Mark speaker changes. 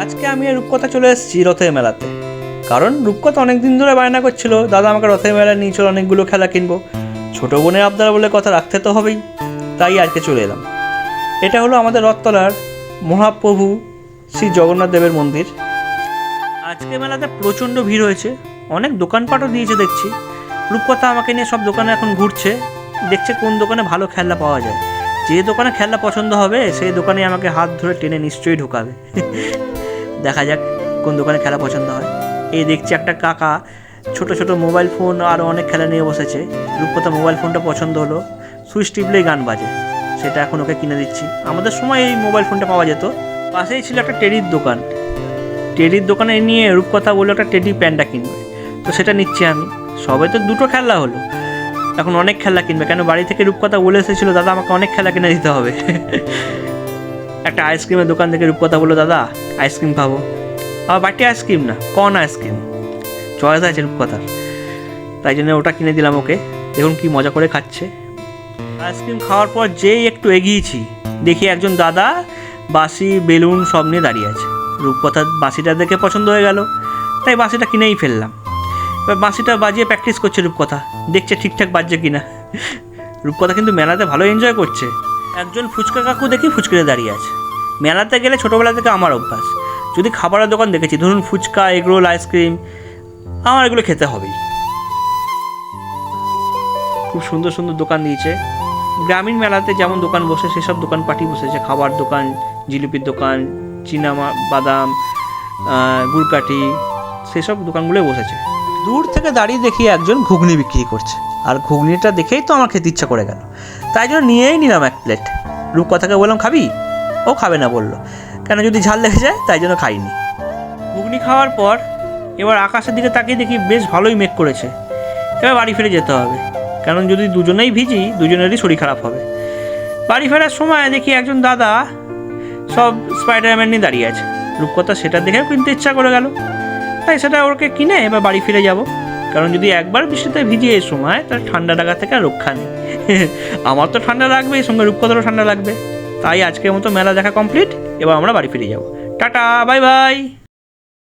Speaker 1: আজকে আমি রূপকথা চলে এসেছি রথের মেলাতে, কারণ রূপকথা অনেক দিন ধরে বায়না করছিল দাদা আমাকে রথের মেলায় নিয়ে চলো, অনেকগুলো খেলা কিনবো। ছোটো বোনের আবদার বলে কথা রাখতে তো হবেই, তাই আজকে চলে এলাম। এটা হলো আমাদের রথতলার মহাপ্রভু শ্রী জগন্নাথ দেবের মন্দির। আজকে মেলাতে প্রচণ্ড ভিড় হয়েছে, অনেক দোকানপাটও দিয়েছে দেখছি। রূপকথা আমাকে নিয়ে সব দোকানে এখন ঘুরছে, দেখছে কোন দোকানে ভালো খেলনা পাওয়া যায়। যে দোকানে খেলনা পছন্দ হবে সেই দোকানে আমাকে হাত ধরে টেনে নিশ্চয়ই ঢোকাবে। দেখা যাক কোন দোকানে খেলা পছন্দ হয়। এই দেখছি একটা কাকা ছোট ছোট মোবাইল ফোন আর অনেক খেলা নিয়ে বসেছে। রূপকথা মোবাইল ফোনটা পছন্দ হলো, সুইচ টিপলেই গান বাজে, সেটা এখন ওকে কিনে দিচ্ছি। আমাদের সময় এই মোবাইল ফোনটা পাওয়া যেত। পাশেই ছিল একটা টেডির দোকান, টেডির দোকানে নিয়ে রূপকথা বললো একটা টেডি প্যান্টটা কিনবে, তো সেটা নিচ্ছি আমি। সবে তো দুটো খেলা হলো, এখন অনেক খেলা কিনবে, কেন বাড়ি থেকে রূপকথা বলে এসেছিলো দাদা আমাকে অনেক খেলা কিনে দিতে হবে। একটা আইসক্রিমের দোকান থেকে রূপকথা বললো দাদা আইসক্রিম খাবো, আবার বাটি আইসক্রিম না কর্ন আইসক্রিম, চয়েস আছে রূপকথার, তাই জন্য ওটা কিনে দিলাম ওকে। দেখুন কি মজা করে খাচ্ছে। আইসক্রিম খাওয়ার পর যেই একটু এগিয়েছি, দেখি একজন দাদা বাঁশি বেলুন সব নিয়ে দাঁড়িয়ে আছে। রূপকথার বাঁশিটা দেখে পছন্দ হয়ে গেল, তাই বাঁশিটা কিনেই ফেললাম। এবার বাঁশিটা বাজিয়ে প্র্যাকটিস করছে রূপকথা, দেখছে ঠিকঠাক বাজছে কিনা। রূপকথা কিন্তু মেলাতে ভালো এনজয় করছে। একজন ফুচকা কাকু দেখি ফুচকাতে দাঁড়িয়ে আছে। মেলাতে গেলে ছোটোবেলা থেকে আমার অভ্যাস, যদি খাবারের দোকান দেখেছি, ধরুন ফুচকা, এগরোল, আইসক্রিম, আমার এগুলো খেতে হবেই। খুব সুন্দর সুন্দর দোকান দিয়েছে। গ্রামীণ মেলাতে যেমন দোকান বসে সেসব দোকান পাটি বসেছে, খাবার দোকান, জিলিপির দোকান, বাদাম, গুড়কাঠি, সেসব দোকানগুলোই বসেছে। দূর থেকে দাঁড়িয়ে দেখি একজন ঘুগনি বিক্রি করছে, আর ঘুগনিটা দেখেই তো আমার খেতে ইচ্ছা করে গেল, তাই জন্য নিয়েই নিলাম এক প্লেট। রূপকথাকে বললাম খাবি, ও খাবে না বললো, কেন যদি ঝাল লেগে যায়, তাই জন্য খাইনি। ঘুগনি খাওয়ার পর এবার আকাশের দিকে তাকিয়ে দেখি বেশ ভালোই মেঘ করেছে। এবার বাড়ি ফিরে যেতে হবে, কারণ যদি দুজনেই ভিজি দুজনেরই শরীর খারাপ হবে। বাড়ি ফেরার সময় দেখি একজন দাদা সব স্পাইডারম্যান নিয়ে দাঁড়িয়ে আছে। রূপকথা সেটা দেখেও কিনতে ইচ্ছা করে গেল, তাই সেটা ওকে কিনে এবার বাড়ি ফিরে যাব, কারণ যদি একবার বৃষ্টিতে ভিজি এই সময় তার ঠান্ডা লাগা থেকে রক্ষা নেই। আমার তো ঠান্ডা লাগবে, সঙ্গে রূপকথারও ঠান্ডা লাগবে। তাই আজকের মতো মেলা দেখা কমপ্লিট, এবার আমরা বাড়ি ফিরে যাব। Tata, bye bye.